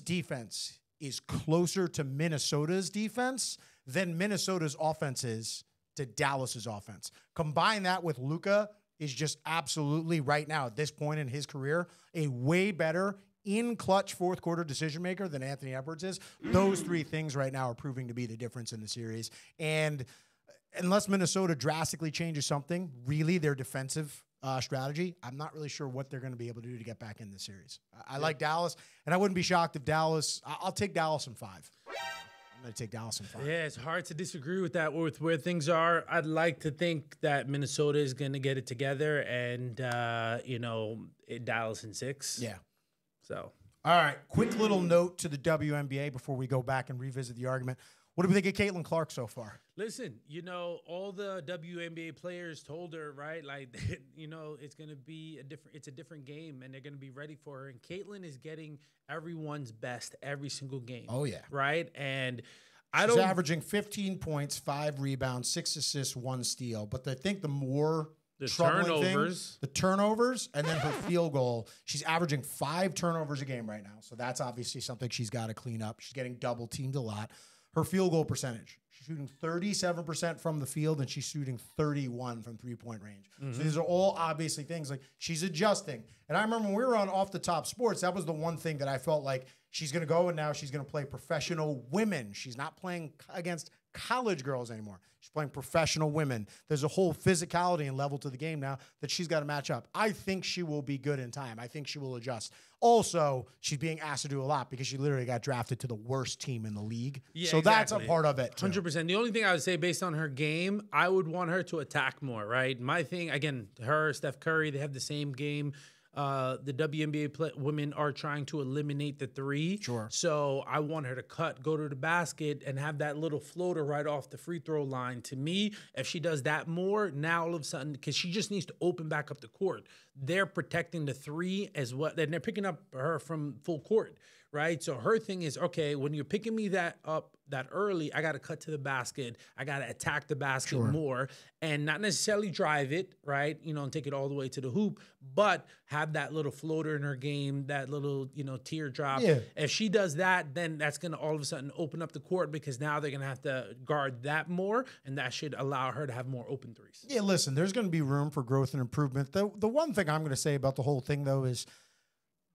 defense is closer to Minnesota's defense than Minnesota's offense is to Dallas's offense. Combine that with Luka is just absolutely right now at this point in his career a way better in clutch 4th quarter decision maker than Anthony Edwards is. Those 3 things right now are proving to be the difference in the series. And unless Minnesota drastically changes something, really their defensive strategy, I'm not really sure what they're going to be able to do to get back in the series. I like Dallas, and I wouldn't be shocked if I'll take Dallas in 5. I'm going to take Dallas in 5. Yeah, it's hard to disagree with that, with where things are. I'd like to think that Minnesota is going to get it together and, Dallas in 6. Yeah. So. All right, quick little note to the WNBA before we go back and revisit the argument. What do we think of Caitlin Clark so far? Listen, all the WNBA players told her, right? Like, it's going to be it's a different game and they're going to be ready for her. And Caitlin is getting everyone's best every single game. Oh, yeah. Right? And She's averaging 15 points, 5 rebounds, 6 assists, 1 steal. But I think the more troubling thing, the turnovers, and then her field goal. She's averaging 5 turnovers a game right now. So that's obviously something she's got to clean up. She's getting double teamed a lot. Her field goal percentage, she's shooting 37% from the field, and she's shooting 31 from 3-point range. So these are all obviously things like she's adjusting. And I remember when we were on Off the Top Sports, that was the one thing that I felt like she's going to go and now she's going to play professional women. She's not playing against college girls anymore. She's playing professional women. There's a whole physicality and level to the game now that she's got to match up. I think she will be good in time. I think she will adjust. Also, she's being asked to do a lot because she literally got drafted to the worst team in the league. Yeah, so that's a part of it, too. 100%. The only thing I would say based on her game, I would want her to attack more, right? My thing, again, her, Steph Curry, they have the same game. The WNBA women are trying to eliminate the 3. Sure. So I want her to go to the basket, and have that little floater right off the free throw line. To me, if she does that more, now all of a sudden, because she just needs to open back up the court. They're protecting the 3 as well, and they're picking up her from full court, right? So her thing is, okay, when you're picking me up that early, I got to cut to the basket. I got to attack the basket more and not necessarily drive it, right? And take it all the way to the hoop, but have that little floater in her game, that little, teardrop. Yeah. If she does that, then that's going to all of a sudden open up the court because now they're going to have to guard that more, and that should allow her to have more open threes. Yeah, listen, there's going to be room for growth and improvement. The one thing I'm going to say about the whole thing, though, is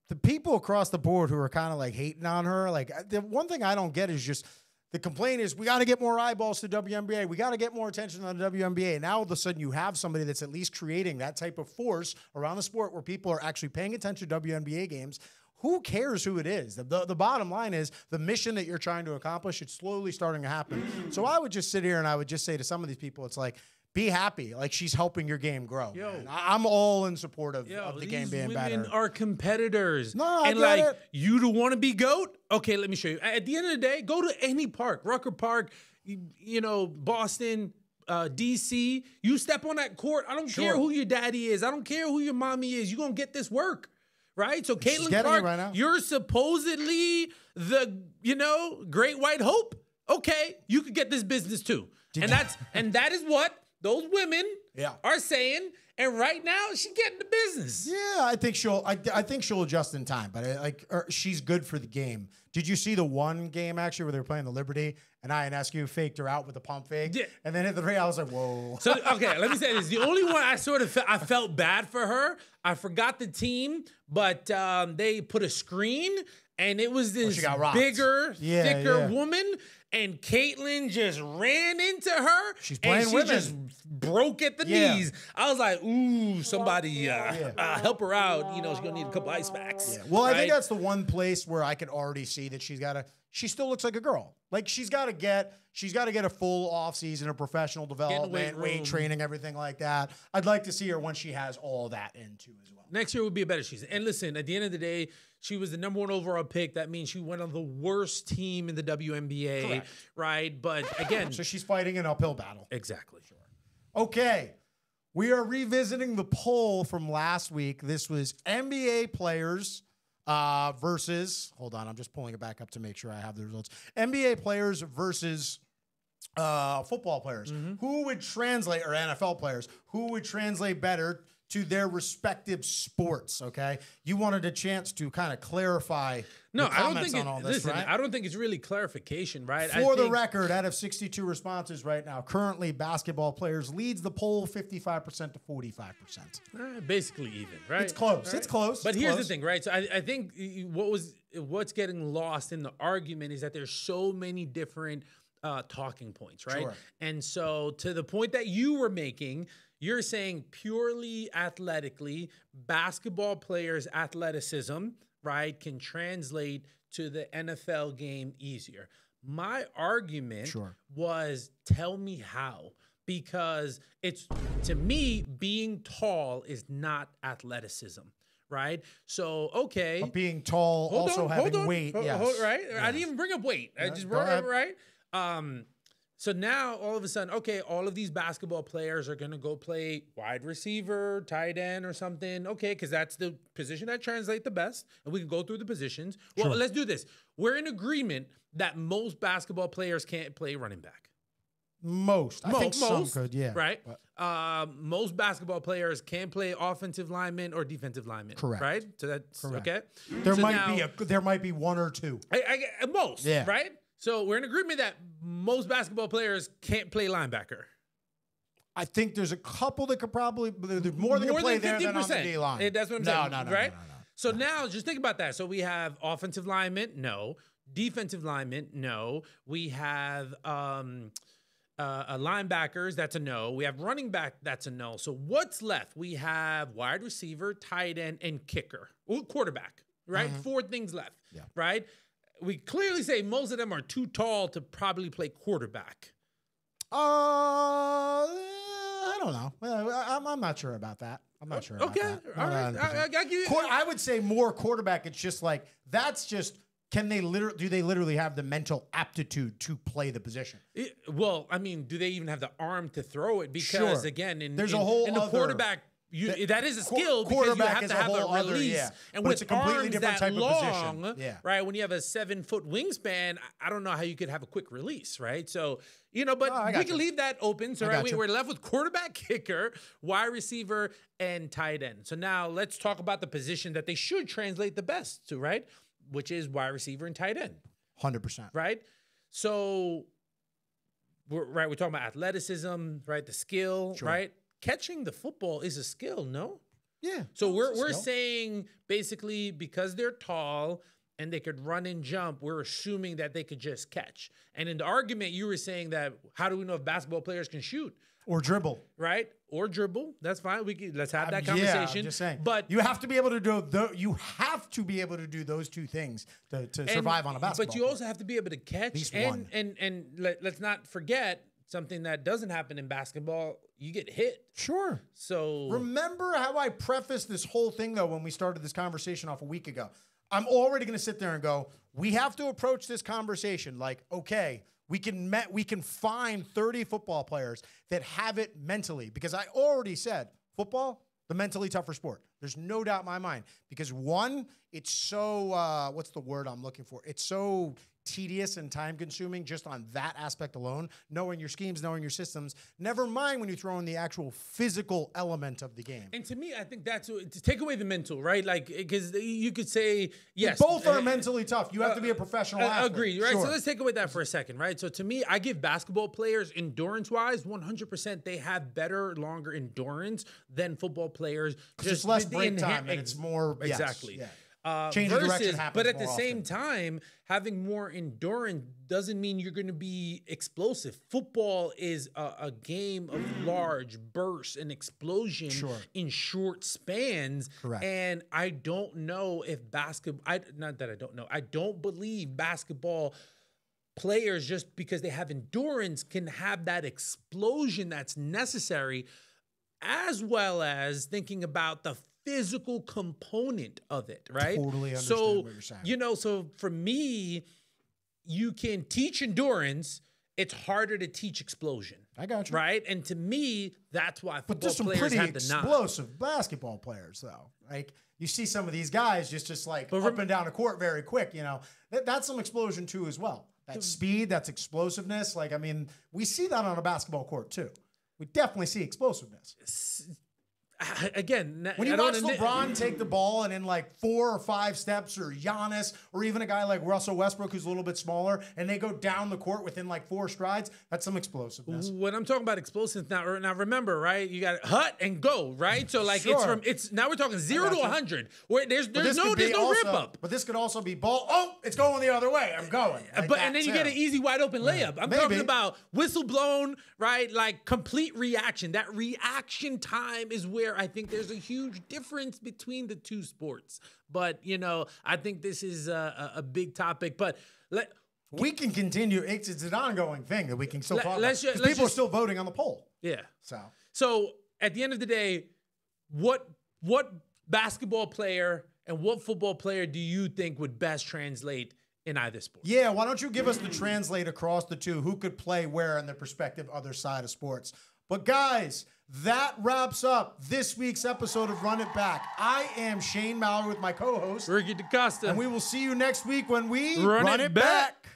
the people across the board who are kind of like hating on her, like the one thing I don't get is just the complaint is we got to get more eyeballs to WNBA. We got to get more attention on the WNBA. Now, all of a sudden, you have somebody that's at least creating that type of force around the sport where people are actually paying attention to WNBA games. Who cares who it is? The bottom line is the mission that you're trying to accomplish, it's slowly starting to happen. So I would just sit here and I would just say to some of these people, it's like, be happy. Like, she's helping your game grow. I'm all in support of the game being better. Women are competitors. No, I get it. You don't want to be GOAT? Okay, let me show you. At the end of the day, go to any park, Rucker Park, Boston, DC. You step on that court. I don't care who your daddy is. I don't care who your mommy is. You're going to get this work. Right? So Caitlin Clark, right now. You're supposedly the, great white hope. Okay, you could get this business too. And that is what those women are saying. And right now, she's getting the business. Yeah, I think she'll adjust in time. But she's good for the game. Did you see the one game actually where they were playing the Liberty and Ionescu faked her out with a pump fake and then hit the three? I was like, whoa. So okay, let me say this: the only one I felt bad for her. I forgot the team, but they put a screen and it was this bigger, thicker woman. And Caitlin just ran into her. She's playing and women. She just broke at the knees. I was like, ooh, somebody help her out. She's going to need a couple ice packs. Yeah. Well, I think that's the one place where I can already see that she still looks like a girl. Like she's got to get a full off season of professional development, weight training, everything like that. I'd like to see her when she has all that into as well. Next year would be a better season. And listen, at the end of the day, she was the number 1 overall pick. That means she went on the worst team in the WNBA, correct, right? But again, so she's fighting an uphill battle. Exactly. Sure. Okay. We are revisiting the poll from last week. This was NBA players versus, hold on, I'm just pulling it back up to make sure I have the results. NBA players versus football players. Who would translate, or NFL players, who would translate better to their respective sports, okay? You wanted a chance to kind of clarify the comments on all this, right? I don't think it's really clarification, right? For the record, out of 62 responses right now, currently basketball players leads the poll 55% to 45%. Basically even, right? It's close. Right? It's close. But here's the thing, right? So I think what's getting lost in the argument is that there's so many different talking points, right? Sure. And so to the point that you were making, you're saying purely athletically, basketball players' athleticism, right, can translate to the NFL game easier. My argument was, tell me how. Because it's, to me, being tall is not athleticism, right? So, okay. But being tall, having weight, yes. Right? Yeah. I didn't even bring up weight. I just brought up, right? So now all of a sudden, okay, all of these basketball players are going to go play wide receiver, tight end or something. Okay, because that's the position that translates the best. And we can go through the positions. Well, let's do this. We're in agreement that most basketball players can't play running back. Most. I think some could, yeah. Right? Most basketball players can play offensive lineman or defensive lineman. Correct. Right? So that's okay. There might be one or two. Most, yeah. Right? So we're in agreement that most basketball players can't play linebacker. I think there's a couple that could probably, there's more that can play there than on the D line. That's what I'm saying. No, right? No. So now just think about that. So we have offensive linemen, no. Defensive linemen, no. We have linebackers, that's a no. We have running back, that's a no. So what's left? We have wide receiver, tight end, and kicker. Well, quarterback, right? 4 things left, right? We clearly say most of them are too tall to probably play quarterback. I don't know. I'm not sure about that. I'm not sure about that. All right. I would say more quarterback. It's just like, that's just, do they literally have the mental aptitude to play the position? Well, I mean, do they even have the arm to throw it? Because again, in the quarterback, that is a skill because you have to have a release. And with it's a completely different type of position. Right? When you have a 7-foot wingspan, I don't know how you could have a quick release, right? So, but we can leave that open. So we're left with quarterback, kicker, wide receiver, and tight end. So now let's talk about the position that they should translate the best to, right? Which is wide receiver and tight end. 100%. Right? So, we're talking about athleticism, right? The skill, right? Catching the football is a skill, no? Yeah. So we're saying basically because they're tall and they could run and jump, we're assuming that they could just catch. And in the argument, you were saying that how do we know if basketball players can shoot? Or dribble. Right? Or dribble. That's fine. Let's have that conversation. Yeah, I'm just saying. But you have to be able to do those 2 things to survive on a basketball. But you also have to be able to catch. And let's not forget something that doesn't happen in basketball. You get hit. Sure. So remember how I prefaced this whole thing though when we started this conversation off a week ago. I'm already going to sit there and go, we have to approach this conversation like, okay, we can find 30 football players that have it mentally, because I already said football, the mentally tougher sport. There's no doubt in my mind, because one, it's so, what's the word I'm looking for? It's so tedious and time consuming just on that aspect alone, knowing your schemes, knowing your systems, never mind when you throw in the actual physical element of the game. And to me, I think that's to take away the mental, right? Like, because you could say, yes. Both are mentally tough. You have to be a professional athlete. Agreed, right? Sure. So let's take away that for a second, right? So to me, I give basketball players endurance-wise, 100%, they have better, longer endurance than football players. Just less break time and it's more, exactly. Yes, yeah. Change of direction happens, but at the same time, having more endurance doesn't mean you're going to be explosive. Football is a game of large bursts and explosion in short spans. Correct. And I don't know if basketball, not that I don't know, I don't believe basketball players, just because they have endurance, can have that explosion that's necessary, as well as thinking about the physical component of it, right? Totally understand what you're saying. So for me, you can teach endurance. It's harder to teach explosion. I got you. Right? And to me, that's why football players have the nod. But there's some pretty explosive basketball players, though. Like, you see some of these guys just like up and down the court very quick, That's some explosion, too, as well. That's speed, that's explosiveness. Like, I mean, we see that on a basketball court, too. We definitely see explosiveness. Again, when you watch LeBron take the ball and in like 4 or 5 steps, or Giannis, or even a guy like Russell Westbrook who's a little bit smaller, and they go down the court within like 4 strides, that's some explosiveness. When I'm talking about explosiveness, now remember, right? You got hut and go, right? So like it's now we're talking 0 to 100, where there's no rip up. But this could also be ball. Oh, it's going the other way. I'm going. Like and then you get an easy wide open layup. I'm talking about whistle blown, right? Like complete reaction. That reaction time is where I think there's a huge difference between the two sports. But, I think this is a big topic. But we can continue. It's an ongoing thing that we can still talk about. People are still voting on the poll. Yeah. So at the end of the day, what basketball player and what football player do you think would best translate in either sport. Yeah, why don't you give us the translate across the two? Who could play where on the perspective other side of sports? But guys, that wraps up this week's episode of Run It Back. I am Shane Mallory with my co-host, Ricky DaCosta. and we will see you next week when we Run it back.